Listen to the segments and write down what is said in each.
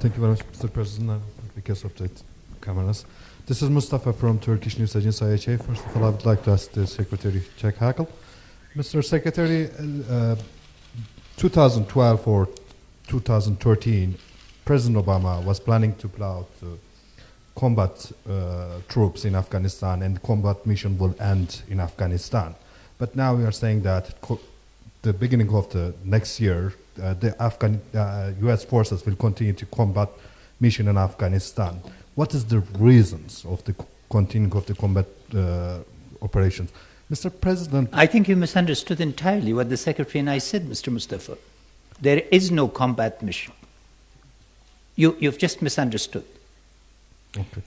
Thank you very much, Mr. President, because of the cameras. This is Mustafa from Turkish News Agency IHA. First of all, I would like to ask the Secretary, Jack Hagel. Mr. Secretary, 2012 or 2013, President Obama was planning to pull out combat troops in Afghanistan, and the combat mission will end in Afghanistan. But now we are saying that the beginning of the next year, the U.S. forces will continue to combat mission in Afghanistan. What is the reasons of the continuing of the combat operations? Mr. President... I think you misunderstood entirely what the Secretary and I said, Mr. Mustafa. There is no combat mission. You've just misunderstood. Okay.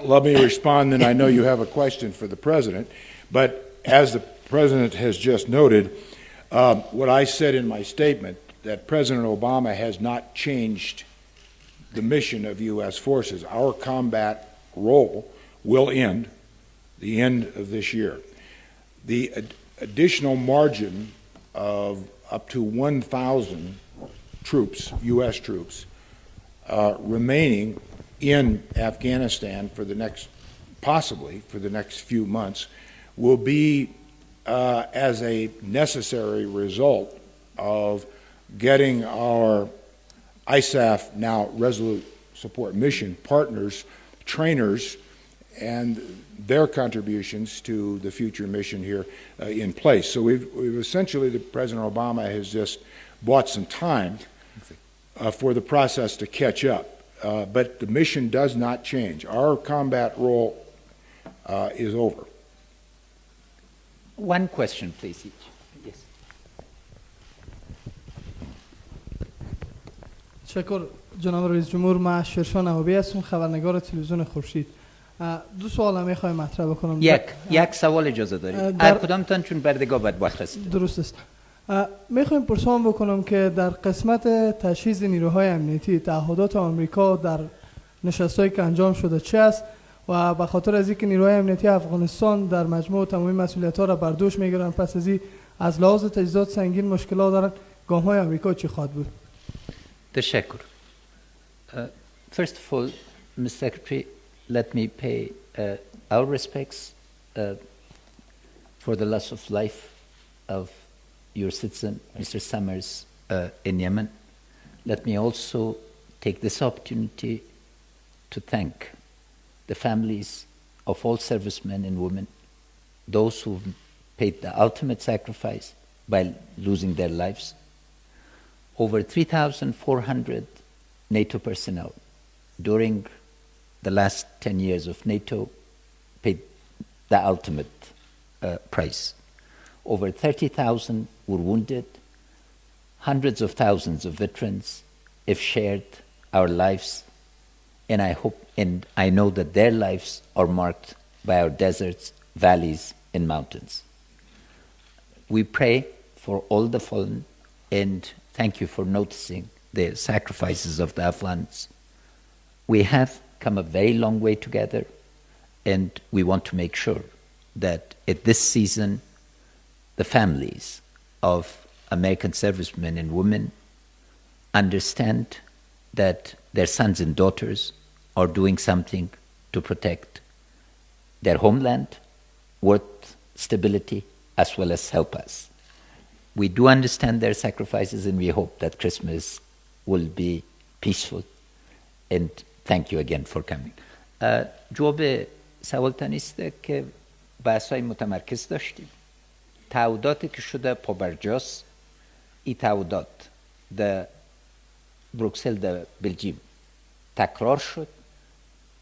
Let me respond, and I know you have a question for the President, but as the President has just noted, what I said in my statement, that President Obama has not changed the mission of U.S. forces. Our combat role will end the end of this year. The additional margin of up to 1,000 troops, U.S. troops, remaining in Afghanistan for the next, possibly for the next few months, will be as a necessary result of getting our ISAF, now Resolute Support Mission partners, trainers, and their contributions to the future mission here in place. So we've essentially, President Obama has just bought some time for the process to catch up. But the mission does not change. Our combat role is over. One question, please, each. Yes. تشکر جناب رئیس جمهور. من شرشان نوابی هستم، خبرنگار تلویزیون خورشید. دو سوال میخوایم مطرح بکنم. یک سوال اجازه دارید. هر کدامتان چون بردگاه باید وقت رسید. درست است. میخوایم پرسان بکنم که در قسمت تجهیز نیروهای امنیتی تعهدات آمریکا در نشستایی که انجام شده چه است و به خاطر از اینکه نیروهای امنیتی افغانستان در مجموع تمامی مسئولیت‌ها را بر دوش میگیرن، پس از این از لحاظ تجهیزات سنگین مشکلات دارن، گام‌های آمریکا چی خواهد بود؟ تشکر. First of all, Mr. Secretary, let me pay our respects for the loss of life of your citizen, Mr. Summers, in Yemen. Let me also take this opportunity to thank the families of all servicemen and women, those who've paid the ultimate sacrifice by losing their lives. Over 3,400 NATO personnel during the last 10 years of NATO paid the ultimate price. Over 30,000 were wounded. Hundreds of thousands of veterans have shared our lives, and I hope and I know that their lives are marked by our deserts, valleys, and mountains. We pray for all the fallen, and thank you for noticing the sacrifices of the Afghans. We have come a very long way together, and we want to make sure that at this season, the families of American servicemen and women understand that their sons and daughters are doing something to protect their homeland, worth stability, as well as help us. We do understand their sacrifices, and we hope that Christmas will be peaceful. And thank you again for coming. جواب سوالتان است که بحث‌های متمرکز داشتیم. تعهداتی که شده پابرجاست، این تعهدات در بروکسل در بلژیم تکرار شد.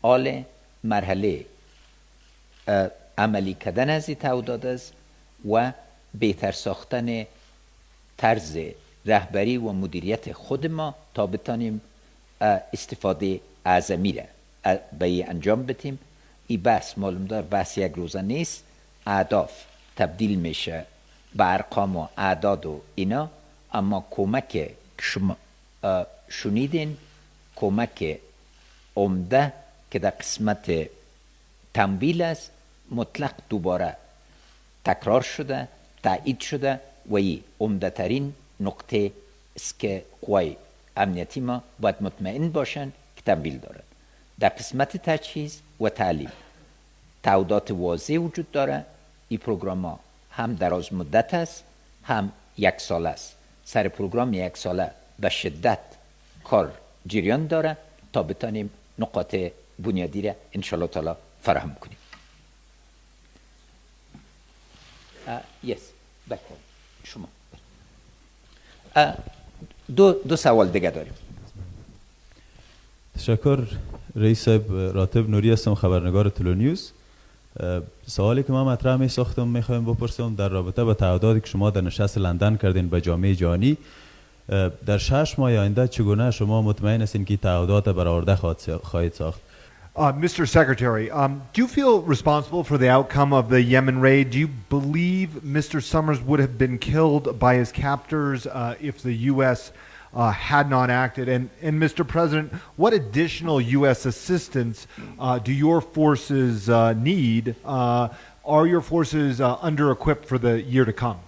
آل مرحله عملی کردن از این تعهدات است و بهتر ساختن طرز رهبری و مدیریت خود ما تا بتانیم استفاده اعظمی را به انجام بدیم. این بحث معلوم دار بحث یک روزه نیست. اهداف تبدیل میشه به ارقام و اعداد و اینا، اما کمک که شما شنیدین کمک عمده که در قسمت تمویل است مطلق دوباره تکرار شده، تایید شده و این عمده ترین نقطه است که قوای امنیتی ما باید مطمئن باشن که تمویل دارن. در قسمت تجهیز و تعلیم تعهدات واضح وجود داره. این پروگرام ها هم دراز مدت است هم یک ساله است. سر پروگرام یک ساله به شدت کار جریان داره تا بتانیم نقاط بنیادی را انشاءالله تعالی فراهم کنیم. شما دو سوال دیگه داریم. تشکر رئیس صاحب. راتب نوری هستم، خبرنگار طلو نیوز. سوالی که من مطرح می ساختم میخوایم بپرسم در رابطه با تعهداتی که شما در نشست لندن کردین به جامعه جهانی، در 6 ماه آینده چگونه شما مطمئن هستین که تعهدات برآورده خواهید ساخت؟ Mr. Secretary, do you feel responsible for the outcome of the Yemen raid? Do you believe Mr. Summers would have been killed by his captors if the U.S. Had not acted? And Mr. President, what additional U.S. assistance do your forces need? Are your forces under-equipped for the year to come?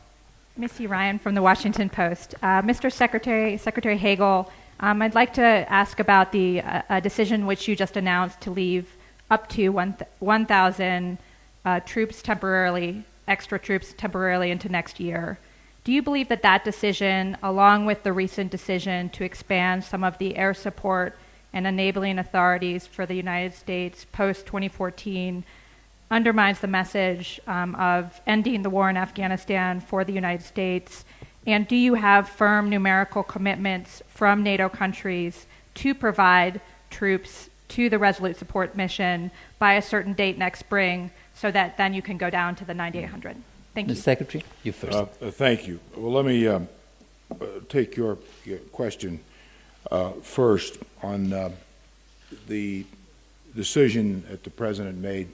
Missy Ryan from the Washington Post. Mr. Secretary, Secretary Hagel, I'd like to ask about the decision which you just announced to leave up to 1,000 troops temporarily, extra troops temporarily into next year. Do you believe that that decision, along with the recent decision to expand some of the air support and enabling authorities for the United States post-2014, undermines the message of ending the war in Afghanistan for the United States? And do you have firm numerical commitments from NATO countries to provide troops to the Resolute Support Mission by a certain date next spring so that then you can go down to the 9,800? Thank you. Mr. Secretary, you first. Thank you. Well, let me take your question first on the decision that the President made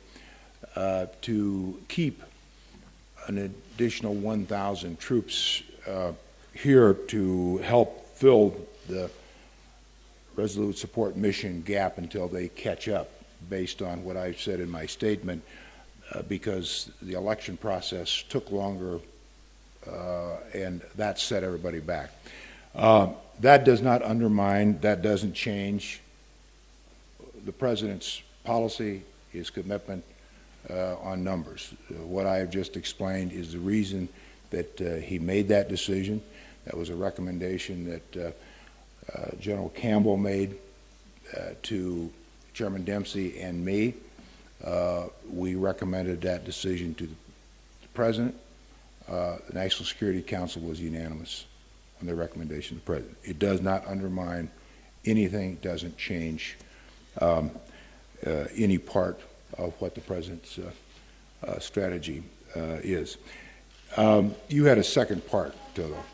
to keep an additional 1,000 troops here to help fill the Resolute Support Mission gap until they catch up, based on what I said in my statement, because the election process took longer and that set everybody back. That does not undermine, that doesn't change the President's policy, his commitment on numbers. What I have just explained is the reason that he made that decision. That was a recommendation that General Campbell made to Chairman Dempsey and me. We recommended that decision to the President. The National Security Council was unanimous on the recommendation of the President. It does not undermine anything, doesn't change any part of what the President's strategy is. You had a second part to that.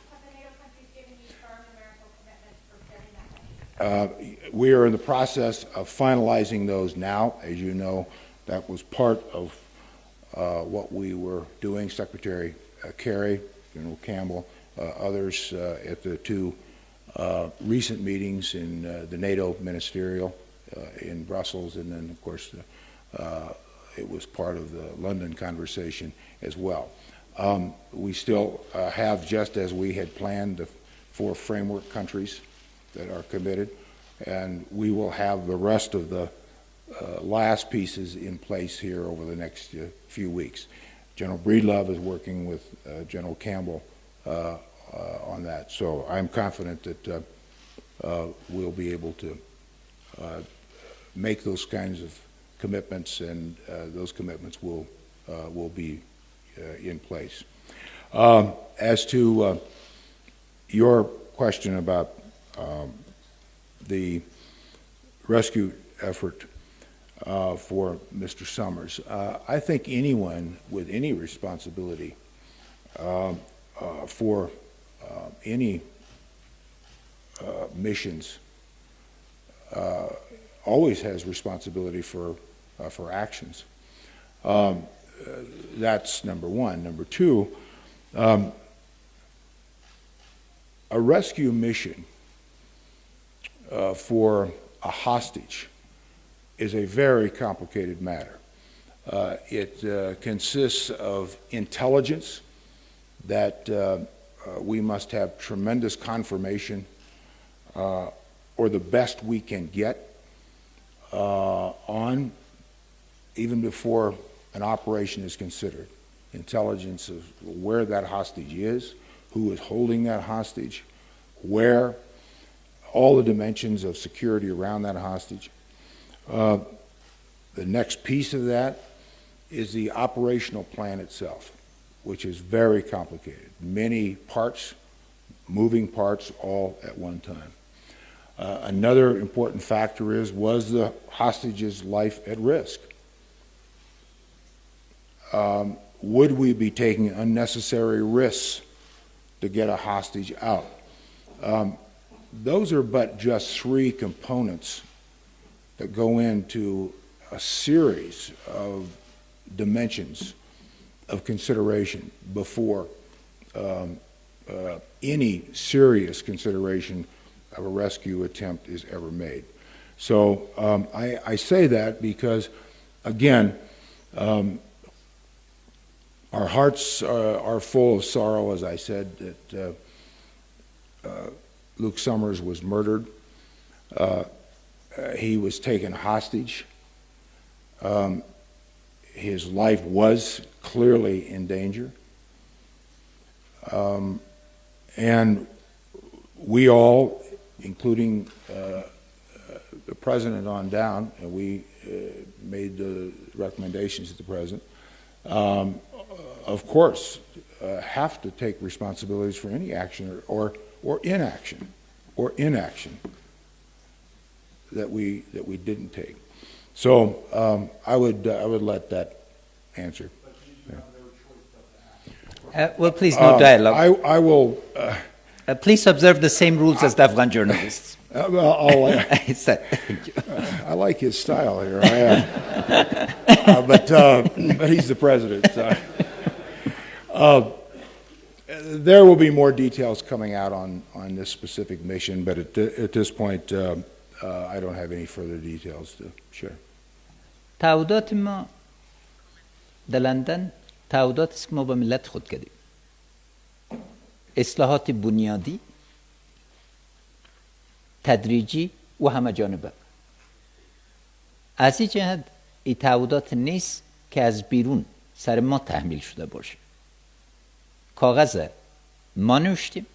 We are in the process of finalizing those now. As you know, that was part of what we were doing. Secretary Kerry, General Campbell, others at the two recent meetings in the NATO ministerial in Brussels, and then, of course, it was part of the London conversation as well. We still have, just as we had planned, the 4 framework countries that are committed, and we will have the rest of the last pieces in place here over the next few weeks. General Breedlove is working with General Campbell on that, so I'm confident that we'll be able to make those kinds of commitments, and those commitments will be in place. As to your question about the rescue effort for Mr. Summers, I think anyone with any responsibility for any missions always has responsibility for actions. That's number one. Number two, a rescue mission for a hostage is a very complicated matter. It consists of intelligence that we must have tremendous confirmation or the best we can get on, even before an operation is considered. Intelligence of where that hostage is, who is holding that hostage, where, all the dimensions of security around that hostage. The next piece of that is the operational plan itself, which is very complicated. Many parts, moving parts, all at one time. Another important factor is, was the hostage's life at risk? Would we be taking unnecessary risks to get a hostage out? Those are but just three components that go into a series of dimensions of consideration before any serious consideration of a rescue attempt is ever made. So I say that because, again, our hearts are full of sorrow, as I said, that Luke Summers was murdered. He was taken hostage. His life was clearly in danger. And we all, including the President on down, and we made the recommendations to the President, of course, have to take responsibilities for any action or inaction that we didn't take. So I would let that answer. Well, please, no dialogue. I will. Please observe the same rules as the Afghan journalists. Thank you. I like his style here. But he's the president. So. There will be more details coming out on this specific mission, but at this point, I don't have any further details to share. تعهدات ما در لندن تعهدات است که ما با ملت خود کردیم. اصلاحات بنیادی، تدریجی و همه جانبه. از این جهت این تعهدات نیست که از بیرون سر ما تحمیل شده باشه. کاغذ ما نوشتیم،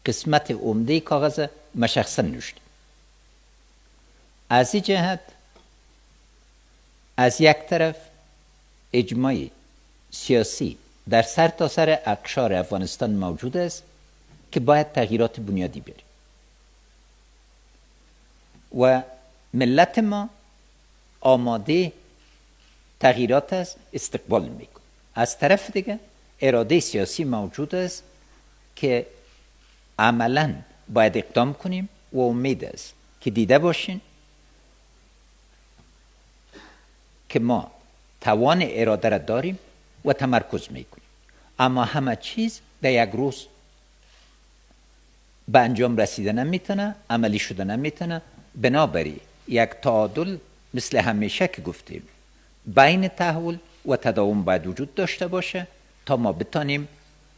قسمت عمده کاغذ ما شخصا نوشتیم. از این جهت از یک طرف اجماع سیاسی در سر تا سر اقشار افغانستان موجود است که باید تغییرات بنیادی بیاریم و ملت ما آماده تغییرات است، استقبال میکنه. از طرف دیگه اراده سیاسی موجود است که عملاً باید اقدام کنیم و امید است که دیده باشین که ما توان اراده را داریم و تمرکز میکنیم، اما همه چیز در یک روز به انجام رسیده نمیتونه، عملی شده نمیتونه. بنابراین یک تعادل مثل همیشه که گفتیم بین تحول و تداوم باید وجود داشته باشه تا ما بتانیم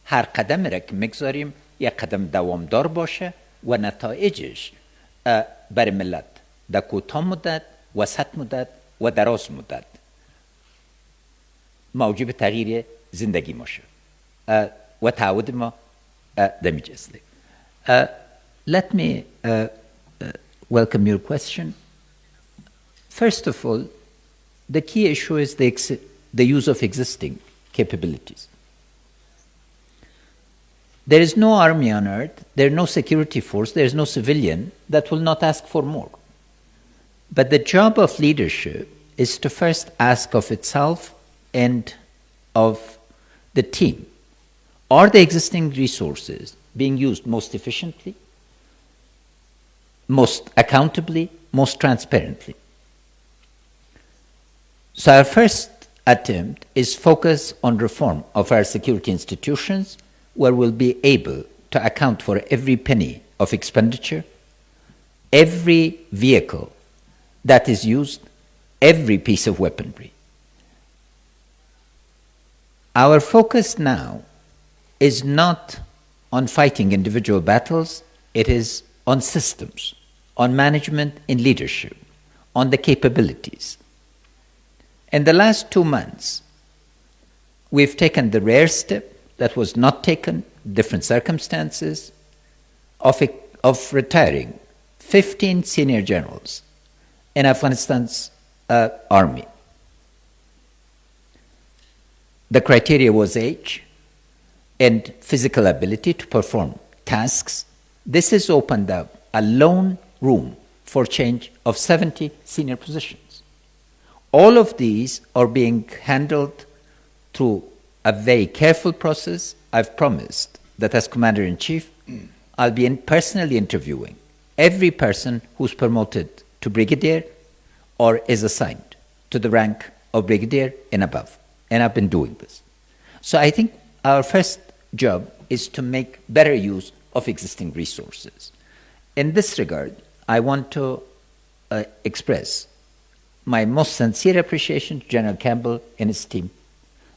هر قدم را که میگذاریم یک قدم دوامدار باشه و نتایجش برای ملت در کوتاه مدت، وسط مدت و دراز مدت موجب تغییر زندگی باشه و تعهد ما دمیج است. Let me welcome your question. First of all, the key issue is the use of existing capabilities. There is no army on earth, there is no security force, there is no civilian that will not ask for more. But the job of leadership is to first ask of itself and of the team, are the existing resources being used most efficiently, most accountably, most transparently? So our first attempt is focus on reform of our security institutions, where we'll be able to account for every penny of expenditure, every vehicle that is used, every piece of weaponry. Our focus now is not on fighting individual battles, it is on systems, on management and leadership, on the capabilities. In the last 2 months, we've taken the rare step that was not taken, different circumstances, of retiring 15 senior generals in Afghanistan's army. The criteria was age and physical ability to perform tasks. This has opened up a lone room for change of 70 senior positions. All of these are being handled through a very careful process. I've promised that as Commander-in-Chief, I'll be personally interviewing every person who's promoted to brigadier or is assigned to the rank of brigadier and above. And I've been doing this. So I think our first job is to make better use of existing resources. In this regard, I want to express my most sincere appreciation to General Campbell and his team.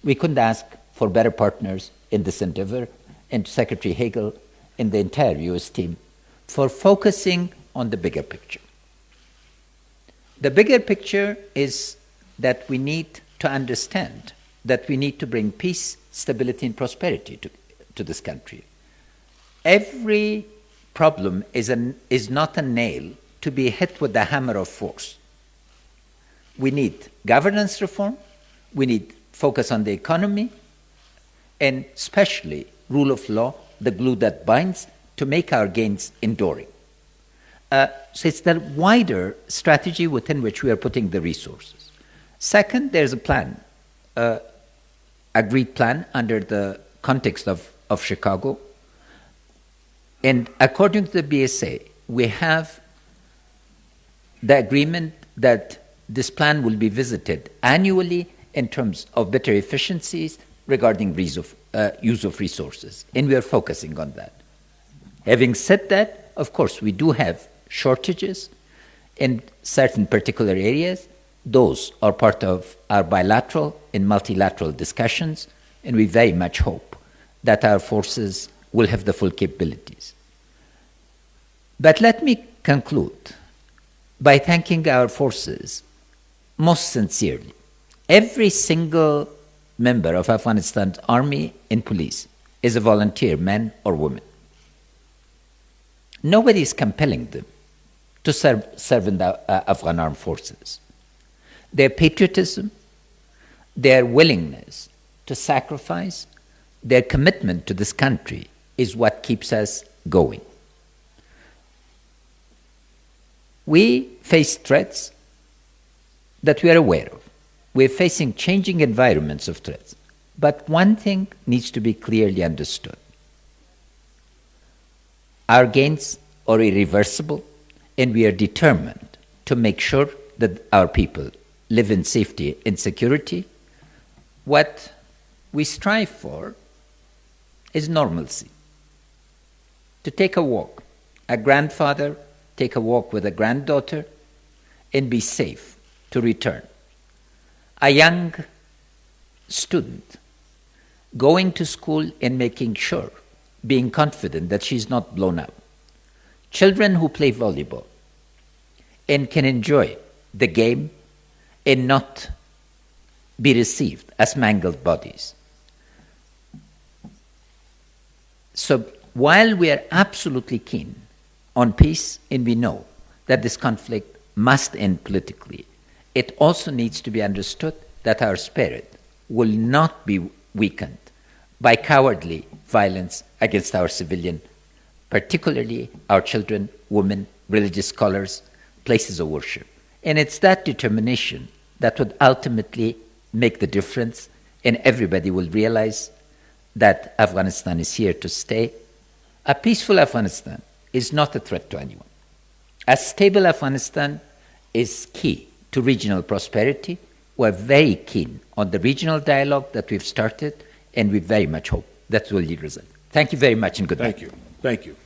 We couldn't ask for better partners in this endeavor, and to Secretary Hagel and the entire U.S. team for focusing on the bigger picture. The bigger picture is that we need to understand that we need to bring peace, stability, and prosperity to this country. Every problem is not a nail to be hit with the hammer of force. We need governance reform, we need focus on the economy, and especially rule of law, the glue that binds, to make our gains enduring. So it's the wider strategy within which we are putting the resources. Second, there's a plan, agreed plan under the context of Chicago. And according to the BSA, we have the agreement that this plan will be visited annually in terms of better efficiencies regarding use of resources. And we are focusing on that. Having said that, of course, we do have shortages in certain particular areas. Those are part of our bilateral and multilateral discussions, and we very much hope that our forces will have the full capabilities. But let me conclude by thanking our forces most sincerely. Every single member of Afghanistan's army and police is a volunteer, man or woman. Nobody is compelling them to serve in the Afghan armed forces. Their patriotism, their willingness to sacrifice, their commitment to this country is what keeps us going. We face threats that we are aware of. We're facing changing environments of threats. But one thing needs to be clearly understood. Our gains are irreversible, and we are determined to make sure that our people live in safety and security. What we strive for is normalcy. To take a walk, a grandfather take a walk with a granddaughter and be safe to return. A young student going to school and making sure, being confident that she's not blown up. Children who play volleyball and can enjoy the game and not be received as mangled bodies. So while we are absolutely keen on peace, and we know that this conflict must end politically, it also needs to be understood that our spirit will not be weakened by cowardly violence against our civilian, particularly our children, women, religious scholars, places of worship. And it's that determination that would ultimately make the difference, and everybody will realize that Afghanistan is here to stay. A peaceful Afghanistan is not a threat to anyone. A stable Afghanistan is key to regional prosperity. We're very keen on the regional dialogue that we've started, and we very much hope that will yield result. Thank you very much, and good night. Thank you. Thank you.